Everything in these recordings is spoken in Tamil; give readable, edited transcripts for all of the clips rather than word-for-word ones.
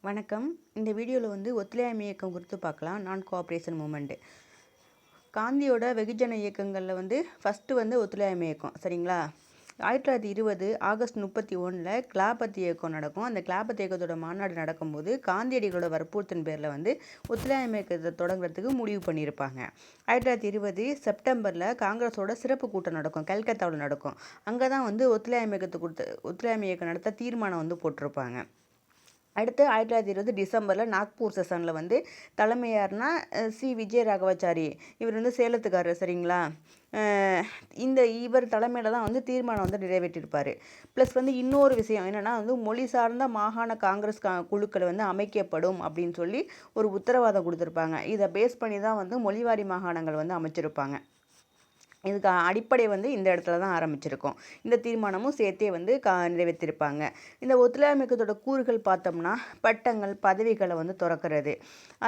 வணக்கம். இந்த வீடியோவில் ஒத்துழையாமை இயக்கம் குறித்து பார்க்கலாம். நான் கோஆப்ரேஷன் மூமெண்ட்டு. காந்தியோட வெகுஜன இயக்கங்களில் ஃபஸ்ட்டு ஒத்துழையாமை இயக்கம், சரிங்களா? 1920 ஆகஸ்ட் 31 கிலாபத் இயக்கம் நடக்கும். அந்த கிலாபத் இயக்கத்தோட மாநாடு நடக்கும்போது காந்தியடிகளோட வற்புறுத்தின் பேரில் ஒத்துழையாமை இயக்கத்தை தொடங்குறதுக்கு முடிவு பண்ணியிருப்பாங்க. 1920 செப்டம்பரில் காங்கிரஸோட சிறப்பு கூட்டம் நடக்கும், கல்கத்தாவில் நடக்கும். அங்கே தான் ஒத்துழையாமை இயக்கம் நடத்த தீர்மானம் போட்டிருப்பாங்க. அடுத்து 1920 டிசம்பரில் நாக்பூர் செஷனில் தலைமை யாருன்னா சி விஜயராகவாச்சாரி. இவர் சேலத்துக்காரர், சரிங்களா? இவர் தலைமையில் தான் தீர்மானம் நிறைவேற்றியிருப்பார். ப்ளஸ் இன்னொரு விஷயம் என்னென்னா மொழி சார்ந்த மாகாண காங்கிரஸ் குழுக்கள் அமைக்கப்படும் அப்படின்னு சொல்லி ஒரு உத்தரவாதம் கொடுத்துருப்பாங்க. இதை பேஸ் பண்ணி தான் மொழிவாரி மாகாணங்கள் அமைச்சிருப்பாங்க. இதுக்கு அடிப்படை இந்த இடத்துல தான் ஆரம்பிச்சிருக்கோம். இந்த தீர்மானமும் சேர்த்தே நிறைவேற்றிருப்பாங்க. இந்த ஒத்துழையாமை இயக்கத்தோட கூறுகள் பார்த்தோம்னா பட்டங்கள், பதவிகளை திறக்கிறது.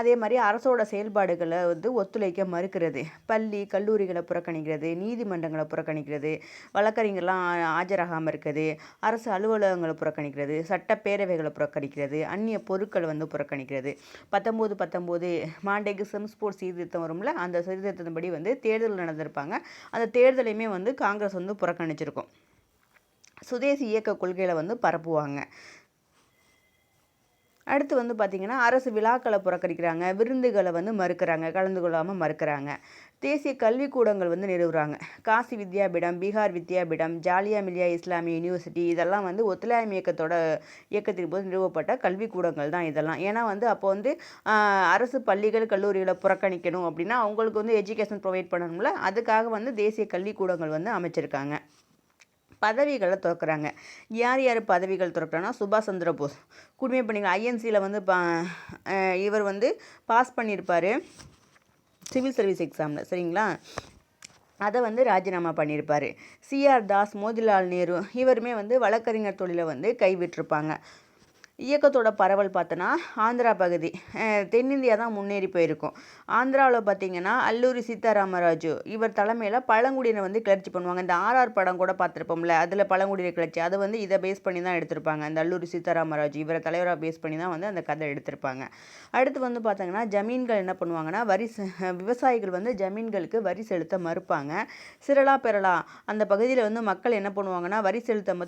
அதே மாதிரி அரசோட செயல்பாடுகளை ஒத்துழைக்க மறுக்கிறது. பள்ளி, கல்லூரிகளை புறக்கணிக்கிறது, நீதிமன்றங்களை புறக்கணிக்கிறது, வழக்கறிஞர்லாம் ஆஜராகாமல் இருக்குது, அரசு அலுவலகங்களை புறக்கணிக்கிறது, சட்டப்பேரவைகளை புறக்கணிக்கிறது, அந்நிய பொருட்களை புறக்கணிக்கிறது. 1919 மாண்டேகு செம்ஸ்போர்ட் சீர்திருத்தம் வரும்ல, அந்த சீர்திருத்தத்தின்படி தேர்தல் நடந்திருப்பாங்க. அந்த தேர்தலையுமே காங்கிரஸ் புறக்கணிச்சிருக்கும். சுதேசி இயக்க கொள்கைகளை பரப்புவாங்க. அடுத்து பார்த்திங்கன்னா அரசு விழாக்களை புறக்கணிக்கிறாங்க, விருந்துகளை மறுக்கிறாங்க, கலந்து கொள்ளாமல் மறுக்கிறாங்க. தேசிய கல்விக்கூடங்கள் நிறுவுறாங்க. காசி வித்யாபீடம், பீகார் வித்யாபீடம், ஜாலியா மில்லியா இஸ்லாமிய யூனிவர்சிட்டி, இதெல்லாம் ஒத்துழையாமை இயக்கத்தின் போது நிறுவப்பட்ட கல்விக்கூடங்கள் தான் இதெல்லாம். ஏன்னா அப்போ அரசு பள்ளிகள், கல்லூரிகளை புறக்கணிக்கணும் அப்படின்னா அவங்களுக்கு எஜுகேஷன் ப்ரொவைட் பண்ணணும்ல, அதுக்காக தேசிய கல்விக்கூடங்கள் அமைச்சிருக்காங்க. பதவிகளை திறக்கிறாங்க. யார் யார் பதவிகள் திறக்கிறாங்கன்னா சுபாஷ் சந்திர போஸ் குடிமை பணிகள் ஐஎன்சியில் இவர் பாஸ் பண்ணியிருப்பார் சிவில் சர்வீஸ் எக்ஸாமில், சரிங்களா? அதை ராஜினாமா பண்ணியிருப்பார். சிஆர் தாஸ், மோதிலால் நேரு இவருமே வழக்கறிஞர் தொழிலை கைவிட்டிருப்பாங்க. இயக்கத்தோட பரவல் பார்த்தோன்னா ஆந்திரா பகுதி, தென்னிந்தியா தான் முன்னேறி போயிருக்கும். ஆந்திராவில் பார்த்திங்கன்னா அல்லூரி சீதாராமராஜு இவர் தலைமையில் பழங்குடியினை கிளர்ச்சி பண்ணுவாங்க. இந்த ஆர்ஆர் படம் கூட பார்த்துருப்போம்ல, அதில் பழங்குடியினர் கிளர்ச்சி, அது இதை பேஸ் பண்ணி தான் எடுத்திருப்பாங்க. அந்த அல்லூரி சீதாராமராஜு இவரை தலைவராக பேஸ் பண்ணி தான் அந்த கதை எடுத்திருப்பாங்க. அடுத்து பார்த்தீங்கன்னா ஜமீன்கள் என்ன பண்ணுவாங்கன்னா விவசாயிகள் ஜமீன்களுக்கு வரி செலுத்த மறுப்பாங்க. சிரலா பெரலா அந்த பகுதியில் மக்கள் என்ன பண்ணுவாங்கன்னா வரி செலுத்த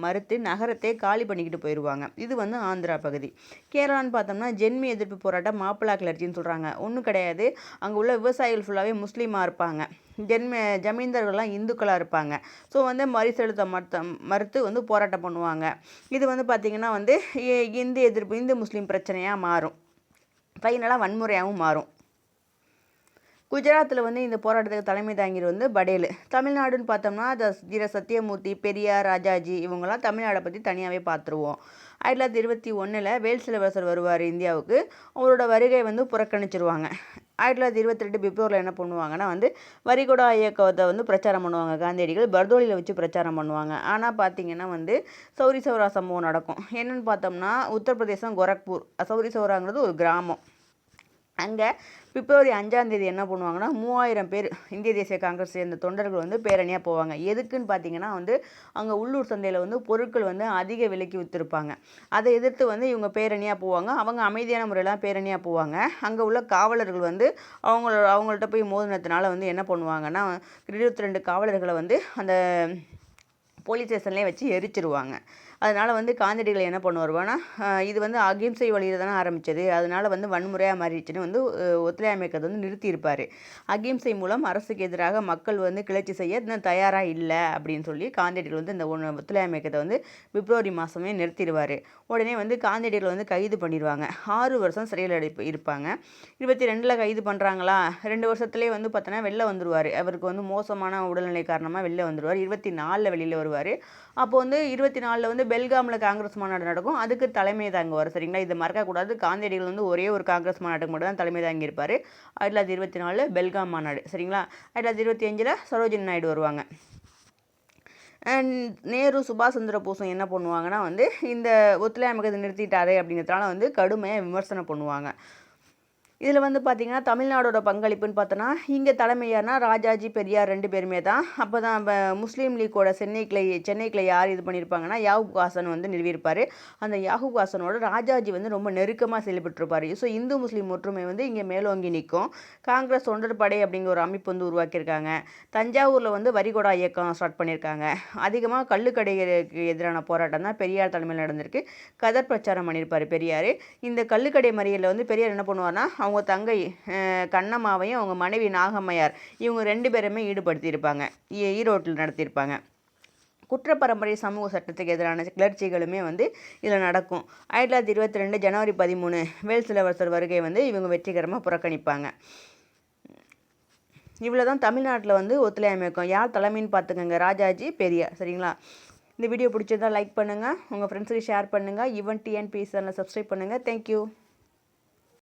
மறுத்து நகரத்தை காலி பண்ணிக்கிட்டு போயிடுவாங்க. இது ஆந்திரா பகுதி. கேரளான்னு பார்த்தோம்னா ஜென்மி எதிர்ப்பு போராட்டம், மாப்பிளா கிளர்ச்சின்னு சொல்கிறாங்க. ஒன்றும் கிடையாது, அங்கே உள்ள விவசாயிகள் ஃபுல்லாகவே முஸ்லீமாக இருப்பாங்க, ஜமீன்தார்கள்லாம் இந்துக்களாக இருப்பாங்க. ஸோ வரி செலுத்த மறுத்து போராட்டம் பண்ணுவாங்க. இது பார்த்திங்கன்னா இந்து முஸ்லீம் பிரச்சனையாக மாறும், ஃபைனலாக வன்முறையாகவும் மாறும். குஜராத்தில் இந்த போராட்டத்துக்கு தலைமை தாங்கியது படேல். தமிழ்நாடுன்னு பார்த்தோம்னா வீர சத்தியமூர்த்தி, பெரியார், ராஜாஜி இவங்கெல்லாம் தமிழ்நாடை பற்றி தனியாகவே பார்த்துருவோம். 1921 வேல்ஸ் இளவரசர் வருவார் இந்தியாவுக்கு. அவரோட வருகை புறக்கணிச்சிருவாங்க. 1922 பிப்ரவரியில் என்ன பண்ணுவாங்கன்னா வரிகொடா இயக்கத்தை பிரச்சாரம் பண்ணுவாங்க. காந்தியடிகள் பர்தோலியில் வச்சு பிரச்சாரம் பண்ணுவாங்க. ஆனால் பார்த்திங்கன்னா சௌரி சௌரா சம்பவம் நடக்கும். என்னென்னு பார்த்தோம்னா உத்தரப்பிரதேசம் கோரக்பூர், சௌரி சௌராங்கிறது ஒரு கிராமம். அங்கே பிப்ரவரி 5 என்ன பண்ணுவாங்கன்னா 3000 பேர் இந்திய தேசிய காங்கிரஸ் சேர்ந்த தொண்டர்கள் பேரணியாக போவாங்க. எதுக்குன்னு பார்த்தீங்கன்னா அங்கே உள்ளூர் சந்தையில் பொருட்கள் அதிக விலைக்கு விற்றுருப்பாங்க. அதை எதிர்த்து இவங்க பேரணியாக போவாங்க. அவங்க அமைதியான முறையில் பேரணியாக போவாங்க. அங்கே உள்ள காவலர்கள் அவங்கள்ட்ட போய் மோதினத்தினால என்ன பண்ணுவாங்கன்னா 22 காவலர்களை அந்த போலீஸ் ஸ்டேஷன்லேயே வச்சு எரிச்சிருவாங்க. அதனால் காந்தியடிகள் என்ன பண்ணுவாருன்னா இது அகிம்சை வழியில் தானே ஆரம்பித்தது, அதனால் வன்முறையாக மாறிடுச்சுன்னு ஒத்துழையாமை இயக்கத்தை நிறுத்தியிருப்பார். அகிம்சை மூலம் அரசுக்கு எதிராக மக்கள் கிளர்ச்சி செய்ய இன்னும் தயாராக இல்லை அப்படின்னு சொல்லி காந்தியடிகள் இந்த ஒத்துழையாமை இயக்கத்தை பிப்ரவரி மாதமே நிறுத்திடுவார். உடனே காந்தியடிகள் கைது பண்ணிடுவாங்க. 6 வருஷம் சிறையில் இருப்பாங்க. 22 கைது பண்ணுறாங்களா, 2 வருஷத்துலேயே பார்த்தோன்னா வெளில வந்துடுவார். அவருக்கு மோசமான உடல்நிலை காரணமாக வெளில வந்துடுவார். 24 வெளியில் வருவார். அப்போ 24 பெல்காமில் காங்கிரஸ் மாநாடு நடக்கும். அதுக்கு தலைமை தாங்குவார், சரிங்களா? இதை மறக்கக்கூடாது. காந்தியடிகள் ஒரே ஒரு காங்கிரஸ் மாநாட்டுக்கு மட்டும் தான் தலைமை தாங்கியிருப்பார். 1924 பெல்காம் மாநாடு, சரிங்களா? 1925 சரோஜினி நாயுடு வருவாங்க. நேரு, சுபாஷ் சந்திர போஸும் என்ன பண்ணுவாங்கன்னா இந்த ஒத்துழையாமை இயக்கத்தை நிறுத்திட்டாரே அப்படிங்கிறதுனால கடுமையாக விமர்சனம் பண்ணுவாங்க. இதில் வந்து பார்த்திங்கன்னா தமிழ்நாடோட பங்களிப்புன்னு பார்த்தோன்னா இங்கே தலைமையார்னா ராஜாஜி பெரியார் 2 பேருமே தான். அப்போ தான் முஸ்லீம் லீக்கோட சென்னை கிளை யார் இது பண்ணியிருப்பாங்கன்னா யாகூப் ஹாசன் வந்து நிறுவியிருப்பார். அந்த யாகூப் ஹாசனோட ராஜாஜி வந்து ரொம்ப நெருக்கமாக செயல்பட்டுருப்பார். ஸோ இந்து முஸ்லீம் ஒற்றுமை வந்து இங்கே மேலோங்கி நிற்கும். காங்கிரஸ் தொண்டர் படை அப்படிங்கிற ஒரு அமைப்பு வந்து உருவாக்கியிருக்காங்க. தஞ்சாவூரில் வந்து வரிகொடா இயக்கம் ஸ்டார்ட் பண்ணியிருக்காங்க. அதிகமாக கள்ளுக்கடைகளுக்கு எதிரான போராட்டம் தான் பெரியார் தலைமையில் நடந்திருக்கு. கதர் பிரச்சாரம் பண்ணியிருப்பார் பெரியார். இந்த கள்ளுக்கடை மறியலில் வந்து பெரியார் என்ன பண்ணுவார்னா அவங்க தங்கை கண்ணம்மாவையும் அவங்க மனைவி நாகம்மையார் இவங்க 2 பேருமே ஈடுபடுத்தியிருப்பாங்க. ஈரோட்டில் நடத்தியிருப்பாங்க. குற்றப்பரம்பரை சமூக சட்டத்துக்கு எதிரான கிளர்ச்சிகளுமே வந்து இதில் நடக்கும். 1922 ஜனவரி 13 வேல்ஸ் இளவரசர் வருகை வந்து இவங்க வெற்றிகரமாக புறக்கணிப்பாங்க. இவ்வளோ தான் தமிழ்நாட்டில் வந்து ஒத்துழையாமை இயக்கம். யார் தலைமைன்னு பார்த்துக்கோங்க, ராஜாஜி பெரியார். சரிங்களா? இந்த வீடியோ பிடிச்சிருந்தா லைக் பண்ணுங்கள், உங்கள் ஃப்ரெண்ட்ஸுக்கு ஷேர் பண்ணுங்கள். ஈவன் டிஎன்பிஎஸ்சி சேனலை சப்ஸ்கிரைப் பண்ணுங்கள். தேங்க்யூ.